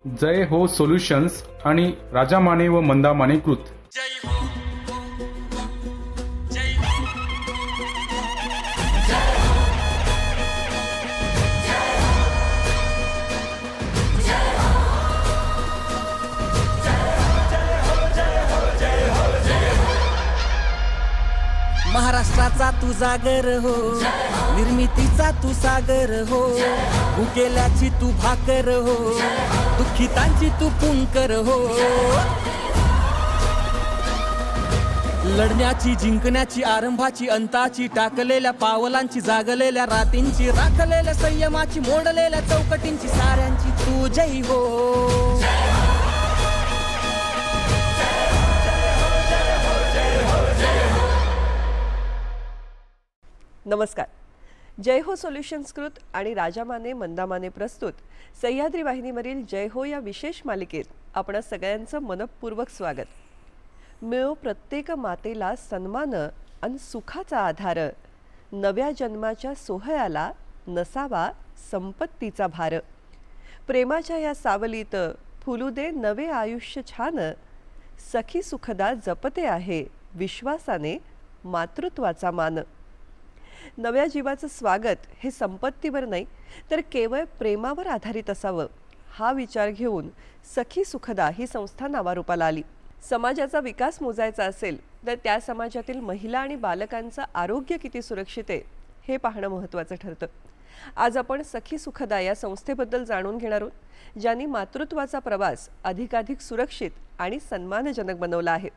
जय हो सोल्युशन्स आणि राजा माने व मंदा माने कृत. महाराष्ट्राचा तू जागर हो, निर्मितीचा तू सागर हो, उकेल्याची तू भाकर हो, दुःखितांची तू पुंकर हो. लढण्याची, जिंकण्याची, आरंभाची, अंताची, टाकलेल्या पावलांची, जागलेल्या रातींची, राखलेल्या संयमाची, मोडलेल्या चौकटींची, साऱ्यांची तू जय हो. नमस्कार. जय हो सोल्युशन्स कृत आणि राजा माने मंदा माने प्रस्तुत सह्याद्री वाहिनीवरील जय हो या विशेष मालिकेत आपणा सगळ्यांचं मनपूर्वक स्वागत. मिळो प्रत्येक मातेला सन्मान आणि सुखाचा आधार, नव्या जन्माच्या सोहळ्याला नसावा संपत्तीचा भार. प्रेमाच्या या सावलीत फुलू दे नवे आयुष्य छान, सखी सुखदा जपते आहे विश्वासाने मातृत्वाचा मान. नव्या जीवाचं स्वागत हे संपत्तीवर नाही तर केवळ प्रेमावर आधारित असावं, हा विचार घेऊन सखी सुखदा ही संस्था नावारूपाला आली. समाजाचा विकास मोजायचा असेल तर त्या समाजातील महिला आणि बालकांचं आरोग्य किती सुरक्षित आहे हे पाहणं महत्त्वाचं ठरतं. आज आपण सखी सुखदा या संस्थेबद्दल जाणून घेणार आहोत, ज्यांनी मातृत्वाचा प्रवास अधिकाधिक सुरक्षित आणि सन्मानजनक बनवला आहे.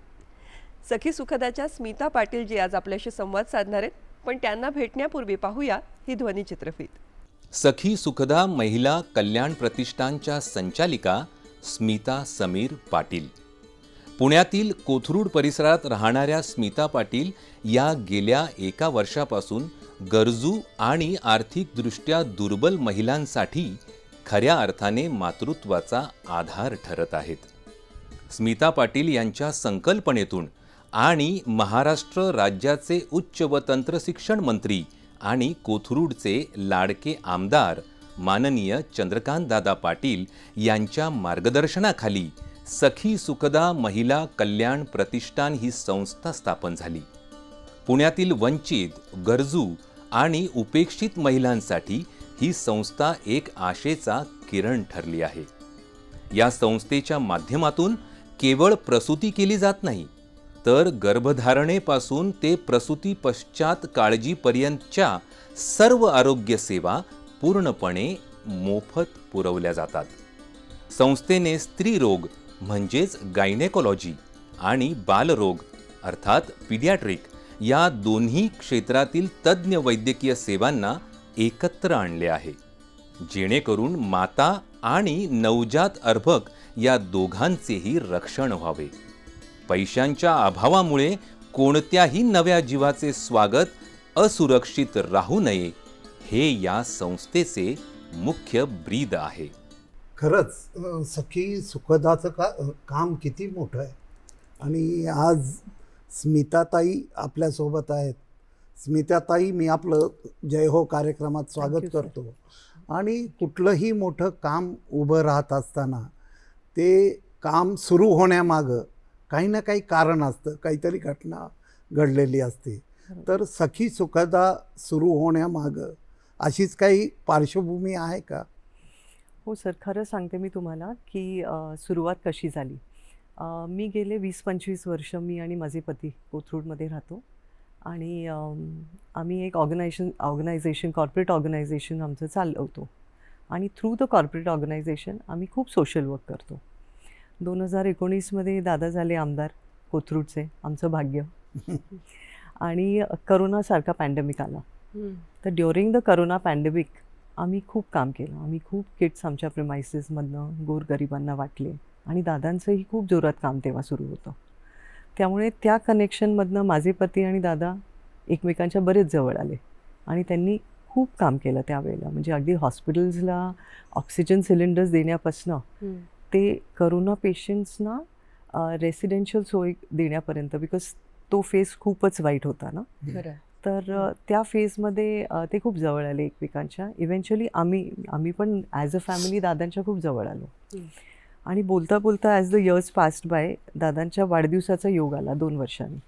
सखी सुखदाच्या स्मिता पाटील जी आज आपल्याशी संवाद साधणार आहेत, पण त्यांना भेटण्यापूर्वी पाहूया ही ध्वनी चित्रफीत. सखी सुखदा महिला कल्याण प्रतिष्ठानच्या संचालिका स्मिता समीर पाटील. पुण्यातील कोथरूड परिसरात राहणाऱ्या स्मिता पाटील या गेल्या 1 वर्षापासून गरजू आणि आर्थिकदृष्ट्या दुर्बल महिलांसाठी खऱ्या अर्थाने मातृत्वाचा आधार ठरत आहेत. स्मिता पाटील यांच्या संकल्पनेतून आणि महाराष्ट्र राज्याचे उच्च व तंत्रशिक्षण मंत्री आणि कोथरूडचे लाडके आमदार माननीय चंद्रकांतदादा पाटील यांच्या मार्गदर्शनाखाली सखी सुखदा महिला कल्याण प्रतिष्ठान ही संस्था स्थापन झाली. पुण्यातील वंचित, गरजू आणि उपेक्षित महिलांसाठी ही संस्था एक आशेचा किरण ठरली आहे. या संस्थेच्या माध्यमातून केवळ प्रसूती केली जात नाही, तर गर्भधारणेपासून ते प्रसूती पश्चात काळजीपर्यंतच्या सर्व आरोग्य सेवा पूर्णपणे मोफत पुरवल्या जातात. संस्थेने स्त्रीरोग म्हणजेच गायनेकोलॉजी आणि बालरोग अर्थात पीडियाट्रिक या दोन्ही क्षेत्रातील तज्ज्ञ वैद्यकीय सेवांना एकत्र आणले आहे, जेणेकरून माता आणि नवजात अर्भक या दोघांचेही रक्षण व्हावे. पैशांच्या अभावामुळे कोणत्याही नव्या जीवाचे स्वागत असुरक्षित राहू नये, हे या संस्थेचे मुख्य ब्रीद आहे. खरंच सखी सुखदाचं काम किती मोठं आहे. आणि आज स्मिताताई आपल्यासोबत आहेत. स्मिताताई, मी आपलं जय हो कार्यक्रमात स्वागत करतो. आणि कुठलंही मोठं काम उभं राहत असताना ते काम सुरू होण्यामागं काही ना काही कारण असतं, काहीतरी घटना घडलेली असते. तर सखी सुखदा सुरू होण्यामागं अशीच काही पार्श्वभूमी आहे का? हो सर, खरं सांगते मी तुम्हाला की सुरुवात कशी झाली. मी गेले 20-25 वर्ष मी आणि माझे पती कोथरूडमध्ये राहतो आणि आम्ही एक ऑर्गनायझेशन कॉर्पोरेट ऑर्गनायझेशन आमचं चालवतो आणि थ्रू द कॉर्पोरेट ऑर्गनायझेशन आम्ही खूप सोशल वर्क करतो. 2019मध्ये दादा झाले आमदार कोथरूडचे, आमचं भाग्य. आणि करोनासारखा पॅन्डेमिक आला. तर ड्युरिंग द करोना पॅन्डेमिक आम्ही खूप काम केलं. आम्ही खूप किट्स आमच्या प्रिमायसेसमधनं गोरगरिबांना वाटले आणि दादांचंही खूप जोरात काम तेव्हा सुरू होतं. त्यामुळे त्या कनेक्शनमधनं माझे पती आणि दादा एकमेकांच्या बरेच जवळ आले आणि त्यांनी खूप काम केलं त्यावेळेला. म्हणजे अगदी हॉस्पिटल्सला ऑक्सिजन सिलेंडर्स देण्यापासनं ते करोना पेशंट्सना रेसिडेन्शियल सोय देण्यापर्यंत, बिकॉज तो फेस खूपच वाईट होता ना. तर त्या फेजमध्ये ते खूप जवळ आले एकमेकांच्या. इव्हेंच्युअली आम्ही पण ॲज अ फॅमिली दादांच्या खूप जवळ आलो. आणि बोलता बोलता as the years passed by दादांच्या वाढदिवसाचा योग आला 2 वर्षांनी.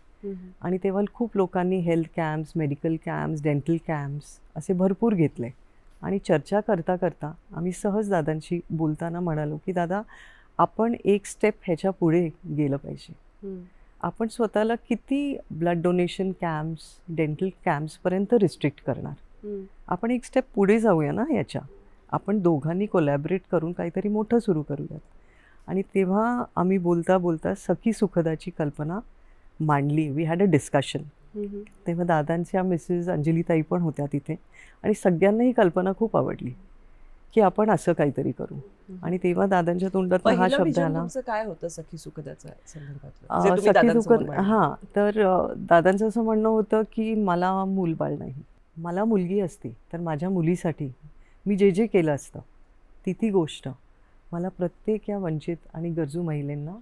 आणि तेव्हा खूप लोकांनी health camps, medical camps, dental camps असे भरपूर घेतले. आणि चर्चा करता करता आम्ही सहज दादांशी बोलताना म्हणालो की दादा, आपण एक स्टेप ह्याच्या पुढे गेलं पाहिजे. आपण स्वतःला किती ब्लड डोनेशन कॅम्प्स, डेंटल कॅम्प्सपर्यंत रिस्ट्रिक्ट करणार. आपण एक स्टेप पुढे जाऊया ना याच्या. आपण दोघांनी कोलॅबरेट करून काहीतरी मोठं सुरू करूयात. आणि तेव्हा आम्ही बोलता बोलता सखी सुखदाची कल्पना मांडली. We had a discussion. तेव्हा दादांच्या मिसेस अंजलीताई पण होत्या तिथे. आणि सगळ्यांना ही कल्पना खूप आवडली की आपण असं काहीतरी करू. आणि तेव्हा दादांच्या तोंडात हा पहिलं शब्द विजन आला. तुमचं काय होतं सखी सुखदाच्या संदर्भातलं? जे तुम्ही सखी दादांसमोर सुखद मांडलं. हां, तर दादांचं असं म्हणणं होतं की मला मूलबाळ नाही. मला मुलगी असती तर माझ्या मुलीसाठी मी जे जे केलं असतं ती गोष्ट मला प्रत्येक या वंचित आणि गरजू महिलांना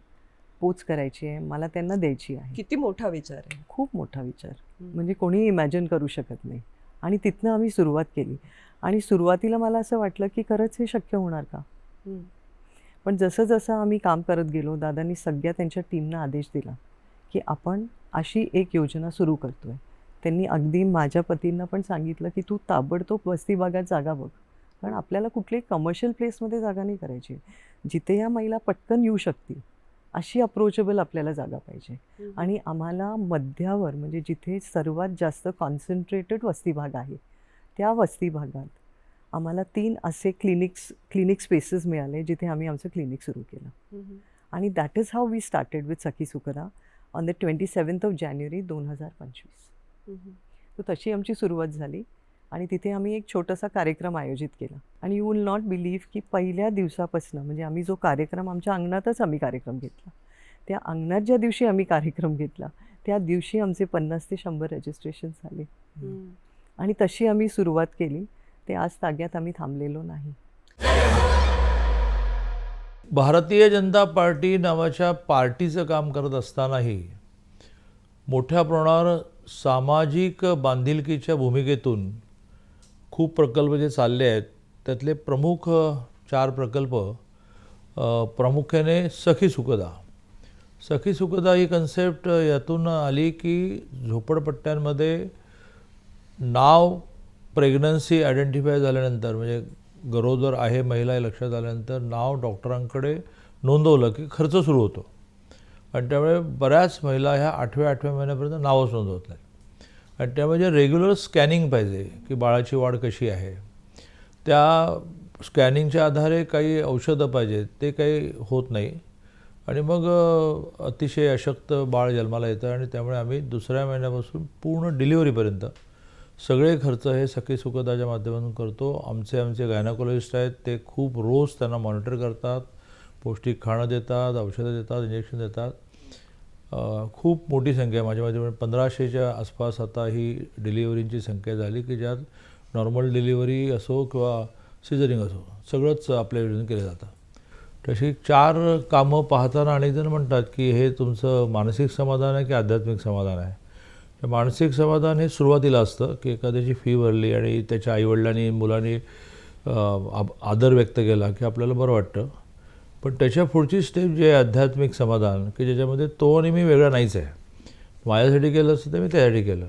पोच करायची आहे. मला त्यांना द्यायची आहे. किती मोठा विचार आहे. खूप मोठा विचार, म्हणजे कोणी इमॅजिन करू शकत नाही. आणि तिथनं आम्ही सुरुवात केली. आणि सुरुवातीला मला असं वाटलं की खरंच हे शक्य होणार का. पण जसं जसं आम्ही काम करत गेलो, दादांनी सगळ्या त्यांच्या टीमना आदेश दिला की आपण अशी एक योजना सुरू करतोय. त्यांनी अगदी माझ्या पतींना पण सांगितलं की तू ताबडतोब वस्ती भागात जागा बघ, कारण आपल्याला कुठल्याही कमर्शियल प्लेसमध्ये जागा नाही करायची. जिथे या महिला पटकन येऊ शकतील अशी अप्रोचेबल आपल्याला जागा पाहिजे. आणि आम्हाला मध्यावर, म्हणजे जिथे सर्वात जास्त कॉन्सन्ट्रेटेड वस्ती भाग आहे, त्या वस्ती भागात आम्हाला 3 असे क्लिनिक स्पेसेस मिळाले जिथे आम्ही आमचं क्लिनिक सुरू केलं. आणि that is how we started with Sakhi Sukhada on the 27 January 2025. तर तशी आमची सुरुवात झाली. आणि तिथे आम्ही एक छोटासा कार्यक्रम आयोजित केला. आणि यू विल नॉट बिलीव्ह की पहिल्या दिवसापासून, म्हणजे आम्ही जो कार्यक्रम आमच्या अंगणातच आम्ही कार्यक्रम घेतला, त्या अंगणात ज्या दिवशी आम्ही कार्यक्रम घेतला त्या दिवशी आमचे 50 ते 100 रजिस्ट्रेशन झाले. आणि तशी आम्ही सुरुवात केली. ते आज ताग्यात आम्ही थांबलेलो नाही. भारतीय जनता पार्टी नावाच्या पार्टीचं काम करत असतानाही मोठ्या प्रमाणावर सामाजिक बांधिलकीच्या भूमिकेतून खूप प्रकल्प जे चालले आहेत, त्यातले प्रमुख 4 प्रकल्प प्रामुख्याने सखी सुखदा. सखी सुखदा ही कन्सेप्ट यातून आली की झोपडपट्ट्यांमध्ये नाव प्रेग्नन्सी आयडेंटिफाय झाल्यानंतर, म्हणजे गरोदर आहे महिला हे लक्षात आल्यानंतर नाव डॉक्टरांकडे नोंदवलं की खर्च सुरू होतो. आणि त्यामुळे बऱ्याच महिला ह्या 8व्या महिन्यापर्यंत नावच नोंदवत नाही. आणि त्यामुळे जे रेग्युलर स्कॅनिंग पाहिजे की बाळाची वाढ कशी आहे, त्या स्कॅनिंगच्या आधारे काही औषधं पाहिजेत, ते काही होत नाही. आणि मग अतिशय अशक्त बाळ जन्माला येतं. आणि त्यामुळे आम्ही 2ऱ्या महिन्यापासून पूर्ण डिलिव्हरीपर्यंत सगळे खर्च हे सखी सुखदाच्या माध्यमातून करतो. आमचे गायनाकोलॉजिस्ट आहेत, ते खूप रोज त्यांना मॉनिटर करतात, पौष्टिक खाणं देतात, औषधं देतात, इंजेक्शन देतात. खूप मोठी संख्या, माझ्या 1500च्या आसपास आता ही डिलिव्हरींची संख्या झाली की ज्यात नॉर्मल डिलिव्हरी असो किंवा सिझरिंग असो सगळंच आपल्या योजनेत केलं जातं. तशी 4 कामं पाहताना अनेकजण म्हणतात की हे तुमचं मानसिक समाधान आहे की आध्यात्मिक समाधान आहे. तर मानसिक समाधान हे सुरुवातीला असतं की एखाद्याची फी भरली आणि त्याच्या आईवडिलांनी मुलांनी आदर व्यक्त केला की आपल्याला बरं वाटतं. पण त्याच्या पुढची स्टेप जे आहे आध्यात्मिक समाधान, की ज्याच्यामध्ये तो आणि मी वेगळा नाहीच आहे, माझ्यासाठी केलं असतं तर मी त्यासाठी केलं.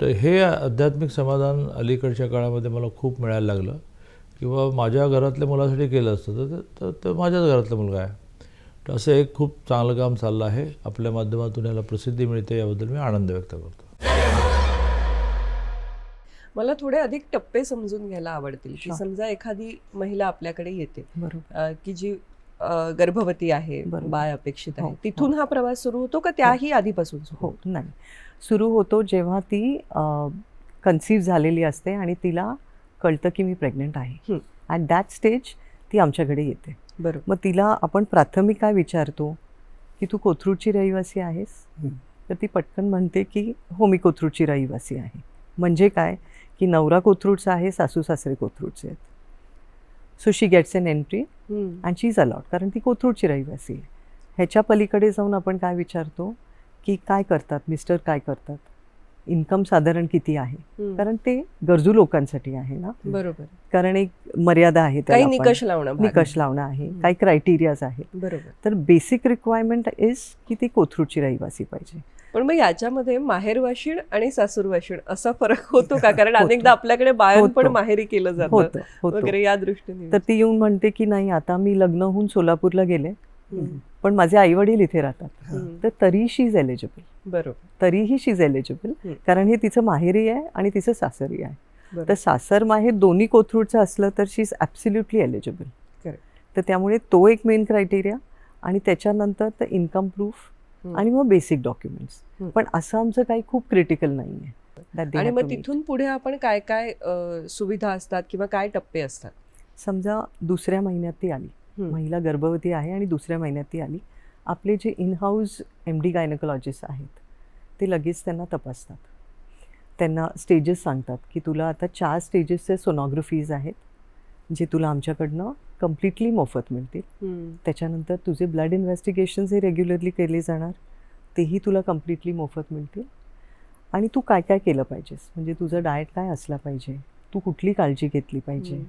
तर हे आध्यात्मिक समाधान अलीकडच्या काळामध्ये मला खूप मिळायला लागलं. किंवा माझ्या घरातल्या मुलासाठी केलं असतं तर माझ्याच घरातला मुलगा आहे. तर असं एक खूप चांगलं काम चाललं आहे. आपल्या माध्यमातून याला प्रसिद्धी मिळते, याबद्दल मी आनंद व्यक्त करतो. मला थोडे अधिक टप्पे समजून घ्यायला आवडतील की समजा एखादी महिला आपल्याकडे येते बरोबर. की जी गर्भवती आहे, बरोबर. बाळ अपेक्षित आहे, हो, तिथून हा प्रवास सुरू होतो का त्याही आधीपासून सुरू हो, नाही, सुरू होतो जेव्हा ती कन्सीव्ह झालेली असते आणि तिला कळतं की मी प्रेग्नंट आहे. ॲट दॅट स्टेज ती आमच्याकडे येते. बरोबर. मग तिला आपण प्राथमिक काय विचारतो की तू कोथरूडची रहिवासी आहेस. तर ती पटकन म्हणते की हो, मी कोथरूडची रहिवासी आहे. म्हणजे काय की नवरा कोथरूडचा आहे, सासू सासरे कोथरूडचे आहेत. So she gets an entry and she is allowed, कारण ती कोथरूडची रहिवासी आहे. ह्याच्या पलीकडे जाऊन आपण काय विचारतो की काय करतात मिस्टर, काय करतात. इन्कम साधारण किती आहे, हम्म. कारण ते गरजू लोकांसाठी आहे ना, बरोबर. कारण एक मर्यादा आहे काही त्याला पण. निकष लावणं भाग. निकष लावणं आहे, काही क्रायटेरियाज आहेत. बरोबर. तर बेसिक रिक्वायरमेंट इज की ती कोथरूडची रहिवासी पाहिजे. पण मग याच्यामध्ये माहेरवाशीण आणि सासूरवाशीण असा फरक होतो का? कारण अनेकदा आपल्याकडे बाळणपण होतं. माहेरी केलं जातं होतं होतं. वगैरे, या दृष्टीने. तर ती येऊन म्हणते की नाही, आता मी लग्न होऊन सोलापूरला गेले, पण माझे आई वडील इथे राहतात, तर तरी शी इज एलिजिबल. बरोबर. तरीही शी इज एलिजिबल, कारण हे तिचं माहेरी आहे आणि तिचं सासरी आहे. बरोबर. तर सासर माहेर दोन्ही कोथरूडचं असलं तर शी इज ॲब्सोल्युटली एलिजिबल. Correct. तर त्यामुळे तो एक मेन क्रायटेरिया, आणि त्याच्यानंतर तर इन्कम प्रूफ आणि मग बेसिक डॉक्युमेंट्स. पण असं आमचं काही खूप क्रिटिकल नाही आहे. आणि मग तिथून पुढे आपण काय काय सुविधा असतात किंवा काय टप्पे असतात? समजा दुसऱ्या महिन्यात ती आली, महिला गर्भवती आहे आणि दुसऱ्या महिन्यात ती आली, आपले जे इन हाऊस MD गायनकोलॉजिस्ट आहेत ते लगेच त्यांना तपासतात. त्यांना स्टेजेस सांगतात की तुला आता 4 स्टेजेसचे सोनोग्राफीज आहेत, जे तुला आमच्याकडनं कम्प्लिटली मोफत मिळतील. त्याच्यानंतर तुझे ब्लड इन्व्हेस्टिगेशन्स हे रेग्युलरली केले जाणार, तेही तुला कम्प्लिटली मोफत मिळतील. आणि तू काय काय केलं पाहिजेस, म्हणजे तुझं डाएट काय असला पाहिजे, तू कुठली काळजी घेतली पाहिजे,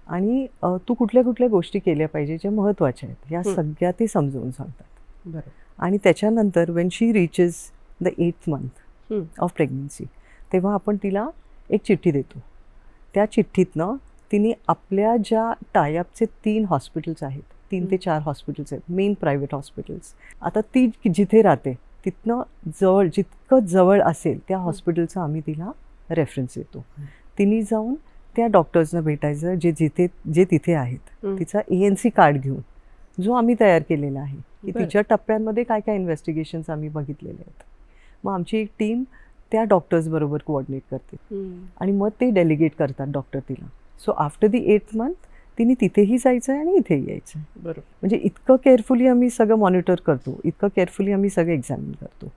आणि तू कुठल्या कुठल्या गोष्टी केल्या पाहिजे ज्या महत्त्वाच्या आहेत, या सगळ्या ते समजावून सांगतात. बरं. आणि त्याच्यानंतर when she reaches the 8th month of pregnancy, तेव्हा आपण तिला एक चिठ्ठी देतो. त्या चिठ्ठीतनं तिने आपल्या ज्या टायअपचे 3 हॉस्पिटल्स आहेत, 3 ते 4 हॉस्पिटल्स आहेत, मेन प्रायव्हेट हॉस्पिटल्स, आता ती जिथे राहते तिथनं जवळ, जितकं जवळ असेल त्या हॉस्पिटलचा आम्ही तिला रेफरन्स देतो. तिने जाऊन त्या डॉक्टर्सना भेटायचं जे तिथे आहेत, तिचा ANC कार्ड घेऊन, जो आम्ही तयार केलेला आहे, की तिच्या टप्प्यांमध्ये काय काय इन्व्हेस्टिगेशन्स आम्ही बघितलेले आहेत. मग आमची एक टीम त्या डॉक्टर्सबरोबर कोऑर्डिनेट करते आणि मग ते डेलिगेट करतात डॉक्टर तिला. So after the 8th month तिने तिथेही जायचं आहे आणि इथेही यायचं आहे. बरोबर. म्हणजे इतकं केअरफुली आम्ही सगळं मॉनिटर करतो, इतकं केअरफुली आम्ही सगळं एक्झामिन करतो.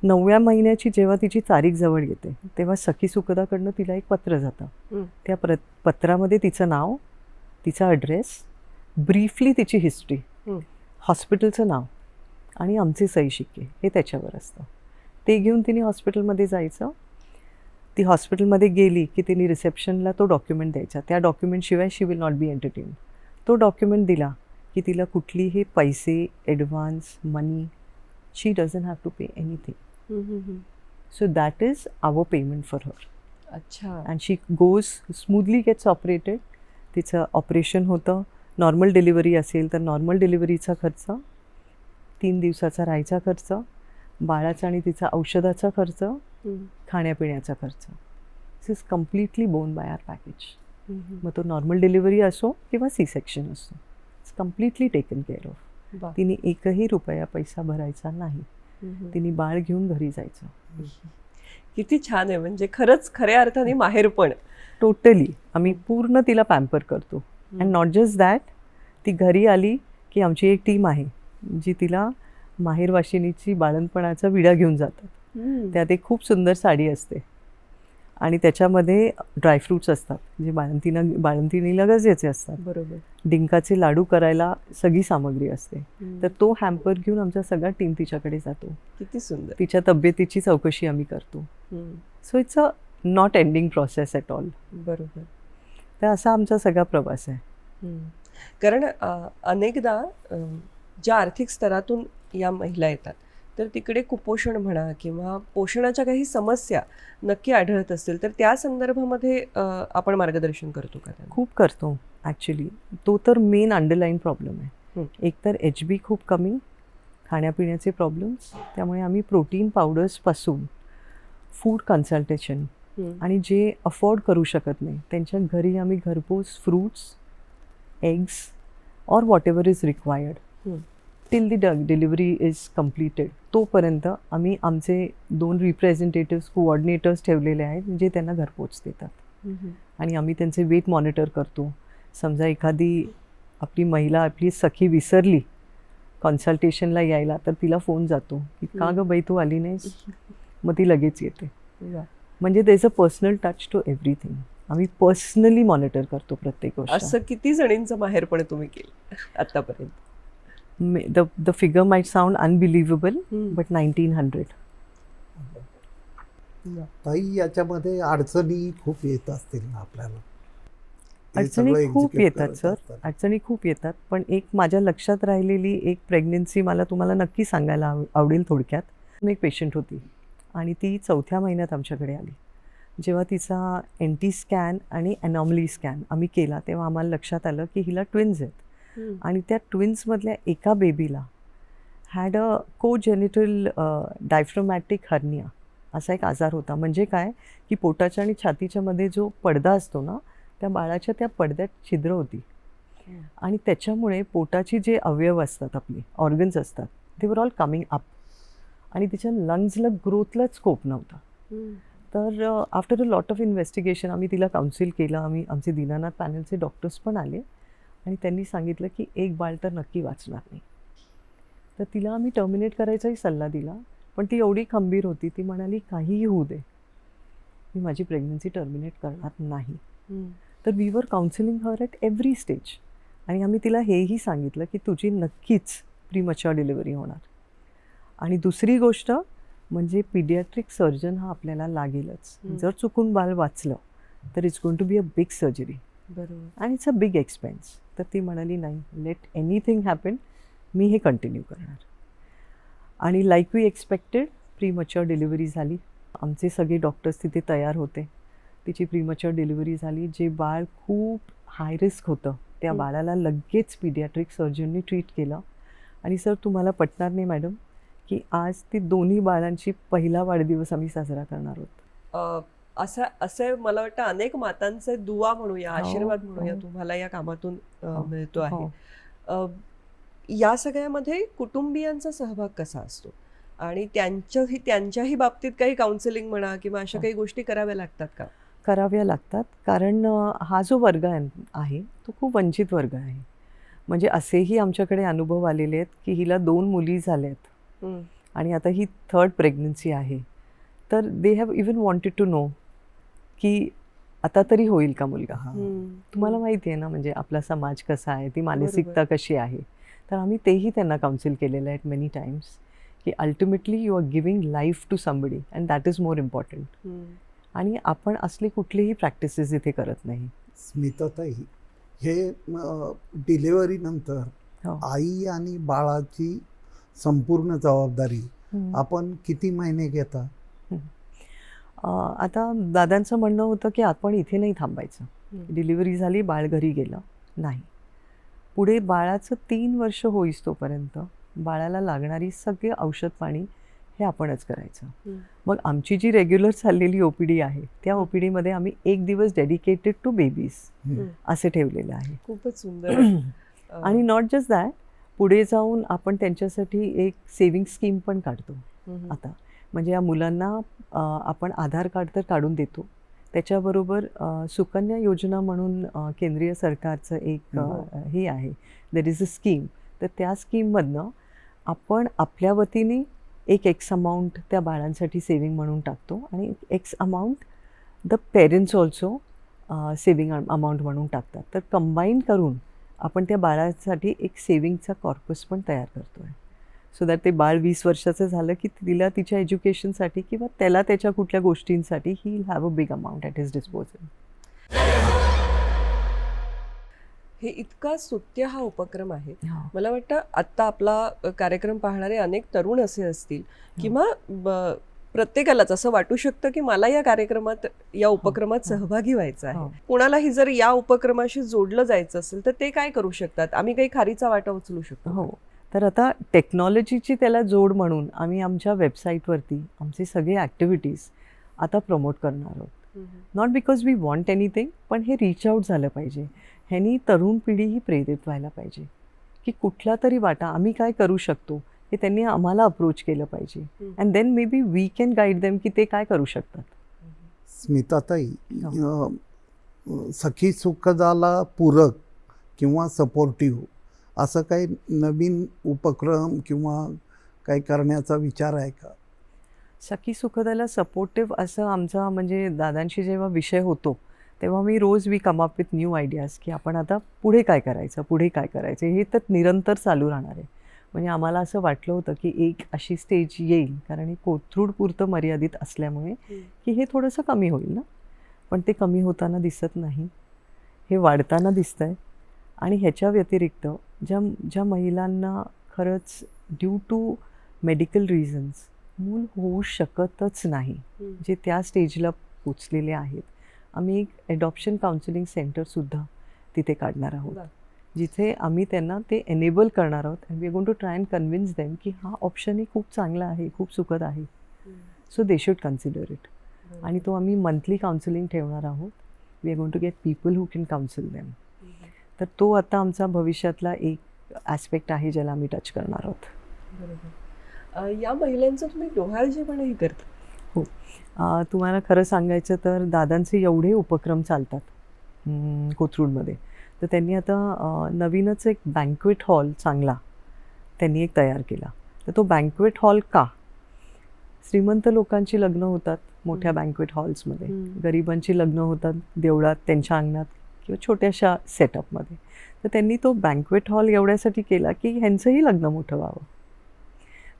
9व्या महिन्याची जेव्हा तिची तारीख जवळ येते, तेव्हा सखी सुखदाकडनं तिला एक पत्र जातं. त्या पत्रामध्ये तिचं नाव, तिचा ॲड्रेस, ब्रीफली तिची हिस्ट्री, हॉस्पिटलचं नाव आणि आमचे सही शिक्के हे त्याच्यावर असतं. ते घेऊन तिने हॉस्पिटलमध्ये जायचं. ती हॉस्पिटलमध्ये गेली की तिने रिसेप्शनला तो डॉक्युमेंट द्यायचा. त्या डॉक्युमेंटशिवाय she will not be entertain. तो डॉक्युमेंट दिला की तिला कुठलीही पैसे, advance, money, she doesn't have to pay anything. So that is our payment for her. अच्छा. And she goes smoothly gets operated. तिचं ऑपरेशन होतं. नॉर्मल डिलिव्हरी असेल तर नॉर्मल डिलिव्हरीचा खर्च, 3 दिवसाचा राहायचा खर्च, बाळाचा आणि तिचा औषधाचा खर्च, खाण्यापिण्याचा खर्च, this is completely borne by our package. मग तो नॉर्मल डिलिव्हरी असो किंवा C-सेक्शन असो, it's completely taken care of. तिने एकही रुपया पैसा भरायचा नाही. तिने बाळ घेऊन घरी जायचं. किती छान आहे. म्हणजे खरंच खऱ्या अर्थाने माहेरपण. टोटली आम्ही पूर्ण तिला पॅम्पर करतो. अँड नॉट जस्ट दॅट, ती घरी आली की आमची एक टीम आहे जी तिला माहेरवाशिणीची बाळंतपणाचा विडा घेऊन जातात. त्यात एक खूप सुंदर साडी असते आणि त्याच्यामध्ये ड्रायफ्रूट्स असतात, जे बाळंतिणीला गरजेचे असतात. बरोबर. डिंकाचे लाडू करायला सगळी सामग्री असते. तर तो हॅम्पर घेऊन आमचा सगळा टीम तिच्याकडे जातो. किती सुंदर. तिच्या तब्येतीची चौकशी आम्ही करतो. So it's a not ending process at all. बरोबर. तर असा आमचा सगळा प्रवास आहे. कारण अनेकदा ज्या आर्थिक स्तरातून या महिला येतात, तर तिकडे कुपोषण म्हणा किंवा पोषणाच्या काही समस्या नक्की आढळत असतील, तर त्या संदर्भामध्ये आपण मार्गदर्शन करतो का? खूप करतो ॲक्च्युली. तो तर मेन अंडरलाईन प्रॉब्लेम आहे. एक तर HB खूप कमी, खाण्यापिण्याचे प्रॉब्लेम्स, त्यामुळे आम्ही प्रोटीन पावडर्सपासून फूड कन्सल्टेशन, आणि जे अफोर्ड करू शकत नाही त्यांच्या घरी आम्ही घरपोच fruits, eggs or what ever is required till the delivery is completed, तोपर्यंत आम्ही आमचे 2 रिप्रेझेंटेटिव्स, कोऑर्डिनेटर्स ठेवलेले आहेत जे त्यांना घरपोच देतात. आणि आम्ही त्यांचे वेट मॉनिटर करतो. समजा एखादी आपली महिला, आपली सखी विसरली कन्सल्टेशनला यायला, तर तिला फोन जातो की का गं बाई तू आली नाहीस, मग ती लगेच येते. म्हणजे there is a personal touch to everything. आम्ही पर्सनली मॉनिटर करतो प्रत्येक गोष्ट. असं किती जणींचं माहेरपण तुम्ही केलं आतापर्यंत? The figure might sound unbelievable, but 1900. ताई याच्यामध्ये अडचणी खूप येत असतील ना आपल्याला? हे सगळं अडचणी खूप execute येतात करत सर, असताना. अडचणी खूप येतात. पण एक माझ्या लक्षात राहिलेली एक प्रेग्नन्सी मला तुम्हाला नक्की सांगायला आवडेल थोडक्यात. एक पेशंट होती आणि ती 4थ्या महिन्यात आमच्याकडे आली. जेव्हा तिचा NT स्कॅन आणि अनॉमली स्कॅन आम्ही केला तेव्हा आम्हाला लक्षात आलं की हिला ट्विन्स आहेत आणि त्या ट्विन्समधल्या एका बेबीला हॅड अ कोजेनिटल डायफ्रोमॅटिक हर्निया असा एक आजार होता. म्हणजे काय की पोटाच्या आणि छातीच्या मध्ये जो पडदा असतो ना, त्या बाळाच्या त्या पडद्यात छिद्र होती आणि त्याच्यामुळे पोटाची जे अवयव असतात आपले ऑर्गन्स असतात ते वर ऑल कमिंग अप आणि तिच्या लंग्सला ग्रोथला स्कोप नव्हता. तर after a lot of investigation आम्ही तिला काउन्सिल केलं. आमचे दीनानाथ पॅनलचे डॉक्टर्स पण आले आणि त्यांनी सांगितलं की एक बाळ तर नक्की वाचणार नाही. तर तिला आम्ही टर्मिनेट करायचाही सल्ला दिला, पण ती एवढी खंबीर होती. ती म्हणाली काहीही होऊ दे, मी माझी प्रेग्नन्सी टर्मिनेट करणार नाही. तर we were counselling her at every stage आणि आम्ही तिला हेही सांगितलं की तुझी नक्कीच प्रीमच्युअर डिलिव्हरी होणार. आणि दुसरी गोष्ट म्हणजे पिडियाट्रिक सर्जन हा आपल्याला लागेलच. जर चुकून बाळ वाचलं तर it's going to be a big surgery बरोबर. आणि इट्स अ बिग एक्सपेन्स. तर ती म्हणाली नाही, लेट एनिथिंग हॅपन, मी हे कंटिन्यू करणार. आणि लाईक वी एक्सपेक्टेड प्रीमच्युअर डिलिव्हरी झाली. आमचे सगळे डॉक्टर्स तिथे तयार होते. तिची प्रीमच्युअर डिलिव्हरी झाली. जे बाळ खूप हाय रिस्क होतं त्या बाळाला लगेच पिडियाट्रिक सर्जननी ट्रीट केलं. आणि सर तुम्हाला पटणार नाही मॅडम की आज ती दोन्ही बाळांची पहिला वाढदिवस आम्ही साजरा करणार आहोत. असं मला वाटतं अनेक मातांचे दुवा म्हणूया, हो, आशीर्वाद म्हणूया हो. तुम्हाला या कामातून मिळतो हो. आहे. या सगळ्यामध्ये कुटुंबियांचा सहभाग कसा असतो आणि त्यांच्याही बाबतीत काही काउन्सिलिंग म्हणा किंवा अशा काही गोष्टी कराव्या लागतात का? कराव्या लागतात, कारण हा जो वर्ग आहे तो खूप वंचित वर्ग आहे. म्हणजे असेही आमच्याकडे अनुभव आलेले आहेत की हिला 2 मुली झाल्यात आणि आता ही 3rd प्रेग्नन्सी आहे. तर they have even wanted to know की आता तरी होईल का मुलगा. तुम्हाला माहिती आहे ना, म्हणजे आपला समाज कसा आहे, ती मानसिकता कशी आहे. तर आम्ही तेही त्यांना काउन्सिल केलेलं आहे मेनी टाइम्स की ultimately you are giving life to somebody and that is more important. आणि आपण असली कुठलीही प्रॅक्टिसेस इथे करत नाही. स्मिताताई, हे डिलिव्हरी नंतर हो. आई आणि बाळाची संपूर्ण जबाबदारी आपण किती महिने घेता? आता दादांचं म्हणणं होतं की आपण इथे नाही थांबायचं. डिलिव्हरी झाली, बाळ घरी गेलं नाही. पुढे बाळाचं 3 वर्ष होईस तोपर्यंत बाळाला लागणारी सगळे औषध पाणी हे आपणच करायचं. मग आमची जी रेग्युलर चाललेली OPD आहे त्या OPDमध्ये आम्ही 1 दिवस डेडिकेटेड टू बेबीज असे ठेवलेलं आहे. खूपच सुंदर. आणि नॉट जस्ट दॅट, पुढे जाऊन आपण त्यांच्यासाठी एक सेविंग स्कीम पण काढतो आता. म्हणजे या मुलांना आपण आधार कार्ड तर काढून देतो, त्याच्याबरोबर सुकन्या योजना म्हणून केंद्रीय सरकारचं एक हे आहे, देर इज अ स्कीम. तर त्या स्कीममधनं आपण आपल्या वतीने एक एक्स अमाऊंट त्या बाळांसाठी सेविंग म्हणून टाकतो आणि x amount the parents also saving amount म्हणून टाकतात. तर कंबाईन करून आपण त्या बाळासाठी एक सेविंगचा कॉर्पस पण तयार करतो आहे. सो दॅट ते बाळ 20 वर्षाचं झालं की तिला तिच्या एज्युकेशनसाठी किंवा त्याला त्याच्या कुठल्या गोष्टींसाठी he will have a big amount at his disposal. हे इतका स्तुत्य हा उपक्रम आहे. हो. मला वाटतं आत्ता आपला कार्यक्रम पाहणारे अनेक तरुण असे असतील किंवा प्रत्येकालाच असं वाटू शकतं की मला या कार्यक्रमात, या उपक्रमात सहभागी व्हायचं आहे. कुणालाही जर या उपक्रमाशी जोडलं जायचं असेल तर ते काय करू शकतात? आम्ही काही खारीचा वाटा उचलू शकतो? हो. तर आता टेक्नॉलॉजीची त्याला जोड म्हणून आम्ही आमच्या वेबसाईटवरती आमचे सगळे ॲक्टिव्हिटीज आता प्रमोट करणार आहोत. Not because we want anything, पण हे रीच आऊट झालं पाहिजे. ह्यानी तरुण पिढी ही प्रेरित व्हायला पाहिजे की कुठला तरी वाटा आम्ही काय करू शकतो हे त्यांनी आम्हाला अप्रोच केलं पाहिजे. And then maybe we can guide them की ते काय करू शकतात. स्मिताताई, सखी सुखदाला पूरक किंवा सपोर्टिव्ह असं काही नवीन उपक्रम किंवा काही करण्याचा विचार आहे का? सखी सुखदाला सपोर्टिव्ह असं आमचा म्हणजे दादांशी जेव्हा विषय होतो तेव्हा मी रोज we come up with new ideas की आपण आता पुढे काय करायचं, पुढे काय करायचं, हे तर निरंतर चालू राहणार आहे. म्हणजे आम्हाला असं वाटलं होतं की एक अशी स्टेज येईल, कारण हे कोथरूडपुरतं मर्यादित असल्यामुळे, की हे थोडंसं कमी होईल ना, पण ते कमी होताना दिसत नाही, हे वाढताना दिसतं आहे. आणि ह्याच्या व्यतिरिक्त ज्या महिलांना खरंच ड्यू टू मेडिकल रिझन्स मूल होऊ शकतच नाही, जे त्या स्टेजला पोचलेले आहेत, आम्ही एक ॲडॉप्शन काउन्सिलिंग सेंटरसुद्धा तिथे काढणार आहोत, जिथे आम्ही त्यांना ते एनेबल करणार आहोत. And we are going to try and convince them की हा ऑप्शनही खूप चांगला आहे, खूप सुखद आहे, so they should consider it. आणि तो आम्ही मंथली काउन्सिलिंग ठेवणार आहोत. We are going to get people who can counsel them. तर तो आता आमचा भविष्यातला एक ॲस्पेक्ट आहे ज्याला आम्ही टच करणार आहोत. बरोबर. या महिलांचं तुम्ही डोहाळ जेवणही करता? हो. तुम्हाला खरं सांगायचं तर दादांचे एवढे उपक्रम चालतात कोथरूडमध्ये, तर त्यांनी आता नवीनच एक बँक्वेट हॉल चांगला त्यांनी एक तयार केला. तर तो बँक्वेट हॉल का? श्रीमंत लोकांची लग्न होतात मोठ्या बँक्वेट हॉल्समध्ये, गरिबांची लग्न होतात देवळात, त्यांच्या अंगणात किंवा छोट्याशा सेटअपमध्ये. तर त्यांनी तो बँक्वेट हॉल एवढ्यासाठी केला की ह्यांचंही लग्न मोठं व्हावं.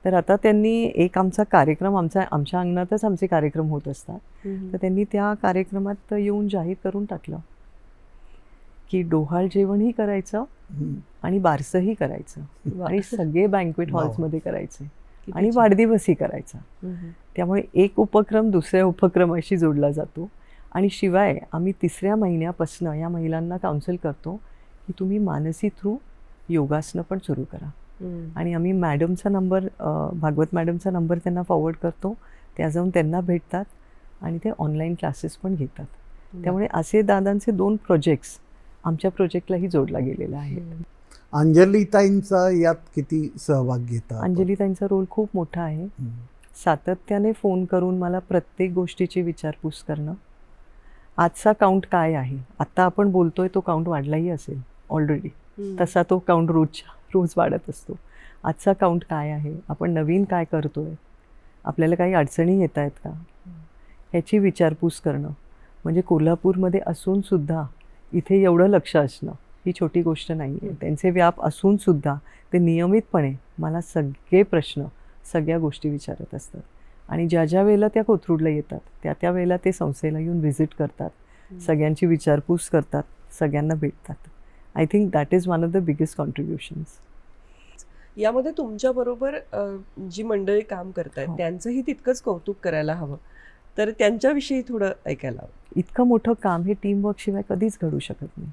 तर आता त्यांनी एक आमचा कार्यक्रम आमच्या अंगणातच आमचे कार्यक्रम होत असतात, तर त्यांनी त्या कार्यक्रमात येऊन जाहीर करून टाकलं की डोहाळ जेवणही करायचं आणि बारसंही करायचं आणि सगळे बँक्वेट हॉल्समध्ये करायचे आणि वाढदिवसही करायचा. त्यामुळे एक उपक्रम दुसऱ्या उपक्रमाशी जोडला जातो. आणि शिवाय आम्ही 3ऱ्या महिन्यापासून या महिलांना काउन्सिल करतो की तुम्ही मानसी थ्रू योगासनं पण सुरू करा. आणि आम्ही मॅडमचा नंबर, भागवत मॅडमचा नंबर त्यांना फॉरवर्ड करतो, त्या जाऊन त्यांना भेटतात आणि ते ऑनलाईन क्लासेस पण घेतात. त्यामुळे असे दादांचे 2 प्रोजेक्ट्स आमच्या प्रोजेक्टलाही जोडला गेलेला आहे. अंजलीताईंचा यात किती सहभाग घेता? अंजलीताईंचा रोल खूप मोठा आहे. सातत्याने फोन करून मला प्रत्येक गोष्टीची विचारपूस करणं. आजचा काउंट काय आहे, आत्ता आपण बोलतोय तो काउंट वाढलाही असेल ऑलरेडी, तसा तो काउंट रोज वाढत असतो. आजचा काउंट काय आहे, आपण नवीन काय करतोय, आपल्याला काही अडचणी येत आहेत का, ह्याची विचारपूस करणं. म्हणजे कोल्हापूरमध्ये असूनसुद्धा इथे एवढं लक्ष असणं ही छोटी गोष्ट नाही आहे. त्यांचे व्याप असूनसुद्धा ते नियमितपणे मला सगळे प्रश्न, सगळ्या गोष्टी विचारत असतात. आणि ज्या वेळेला त्या कोथरूडला येतात त्या वेळेला ते संस्थेला येऊन व्हिजिट करतात, सगळ्यांची विचारपूस करतात, सगळ्यांना भेटतात. I think that is one of the biggest contributions. यामध्ये तुमच्याबरोबर जी मंडळी काम करतायत त्यांचंही तितकंच कौतुक करायला हवं. तर त्यांच्याविषयी थोडं ऐकायला हवं. इतकं मोठं काम हे टीमवर्कशिवाय कधीच घडू शकत नाही.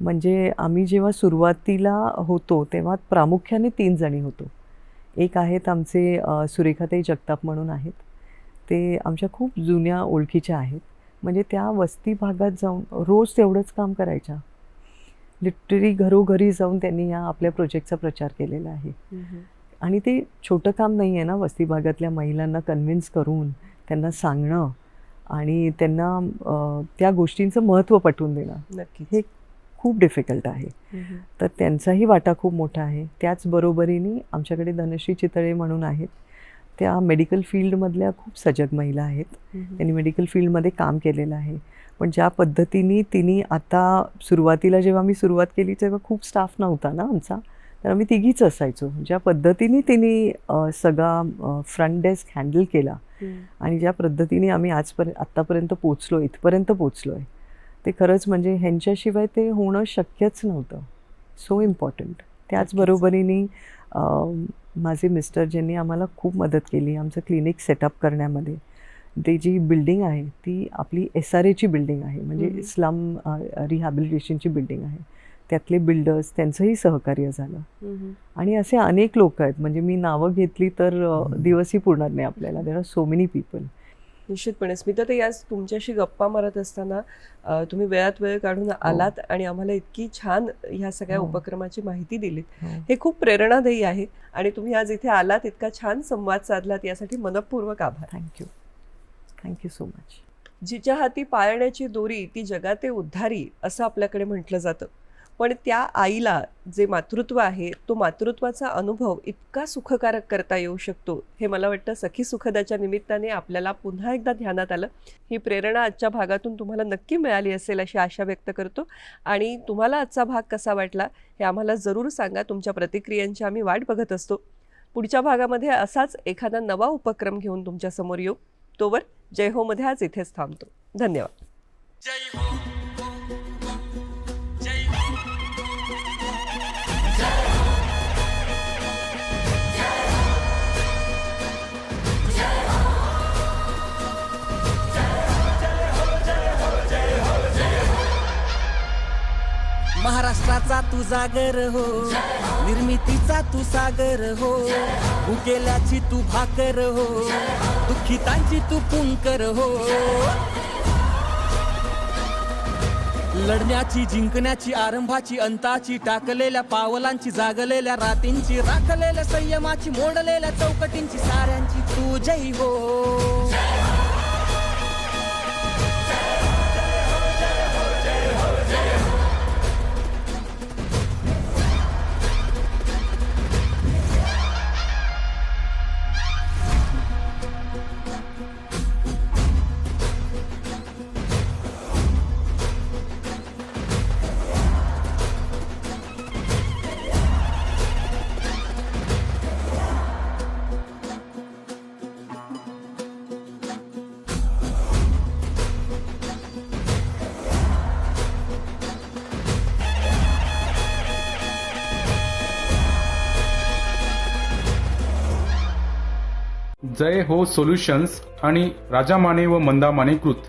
म्हणजे आम्ही जेव्हा सुरुवातीला होतो तेव्हा प्रामुख्याने 3 जणी होतो. एक आहेत आमचे सुरेखाताई जगताप म्हणून आहेत, ते आमच्या खूप जुन्या ओळखीच्या आहेत. म्हणजे त्या वस्ती भागात जाऊन रोज तेवढंच काम करायच्या. लिटरली घरोघरी जाऊन त्यांनी या आपल्या प्रोजेक्टचा प्रचार केलेला आहे. आणि ते छोटं काम नाही आहे ना, वस्ती भागातल्या महिलांना कन्व्हिन्स करून त्यांना सांगणं आणि त्यांना त्या गोष्टींचं महत्त्व पटवून देणं, नक्की हे खूप डिफिकल्ट आहे. तर त्यांचाही वाटा खूप मोठा आहे. त्याचबरोबरीने आमच्याकडे धनश्री चितळे म्हणून आहेत, त्या मेडिकल फील्डमधल्या खूप सजग महिला आहेत. त्यांनी मेडिकल फील्डमध्ये काम केलेलं आहे. पण ज्या पद्धतीने तिने आता सुरुवातीला जेव्हा मी सुरुवात केली तेव्हा खूप स्टाफ नव्हता ना आमचा, तर आम्ही तिघीच असायचो. ज्या पद्धतीने तिने सगळा फ्रंट डेस्क हँडल केला आणि ज्या पद्धतीने आम्ही आत्तापर्यंत पोचलो, इथपर्यंत पोचलो आहे, ते खरंच म्हणजे ह्यांच्याशिवाय ते होणं शक्यच नव्हतं. So important. त्याचबरोबरीने माझे मिस्टर ज्यांनी आम्हाला खूप मदत केली आमचं क्लिनिक सेटअप करण्यामध्ये. ते जी बिल्डिंग आहे ती आपली SRAची बिल्डिंग आहे, म्हणजे स्लम रिहॅबिलिटेशनची बिल्डिंग आहे. त्यातले बिल्डर्स, त्यांचंही सहकार्य झालं. आणि असे अनेक लोक आहेत, म्हणजे मी नावं घेतली तर दिवसही पुरणार नाही आपल्याला. There are so many people. निश्चितपणे स्मिताताई, आज तुमच्याशी गप्पा मारत असताना तुम्ही वेळात वेळ काढून आलात आणि आम्हाला इतकी छान ह्या सगळ्या उपक्रमाची माहिती दिलीत. हे खूप प्रेरणादायी आहे आणि तुम्ही आज इथे आलात, इतका छान संवाद साधलात, यासाठी मनपूर्वक आभार. Thank you so much. जिच्या हाती पाळण्याची दोरी ती जगाते उद्धारी, असं आपल्याकडे म्हटलं जातं. पण त्या आईला जे मातृत्व आहे तो मातृत्वाचा अनुभव इतका सुखकारक करता येऊ शकतो हे मला वाटतं सखी सुखदाच्या निमित्ताने आपल्याला पुन्हा एकदा ध्यानात आलं. ही प्रेरणा आजच्या भागातून तुम्हाला नक्की मिळाली असेल अशी आशा व्यक्त करतो. आणि तुम्हाला आजचा भाग कसा वाटला हे आम्हाला जरूर सांगा. तुमच्या प्रतिक्रियांची आम्ही वाट बघत असतो. पुढच्या भागामध्ये असाच एखादा नवा उपक्रम घेऊन तुमच्यासमोर येऊ. तोवर जय हो मध्ये आज इथेच थांबतो. धन्यवाद. जय हो जय हो महाराष्ट्राचा तू जागर हो, निर्मितीचा तू सागर हो, भुकेल्याची तू भाकर हो, दुःखितांची तू पुंकर हो. लढण्याची जिंकण्याची आरंभाची अंताची, टाकलेल्या पावलांची जागलेल्या रातींची, राखलेल्या संयमाची मोडलेल्या चौकटींची, साऱ्यांची तू जय हो. जय हो सोल्युशन्स आणि राजा माने व मंदा माने कृत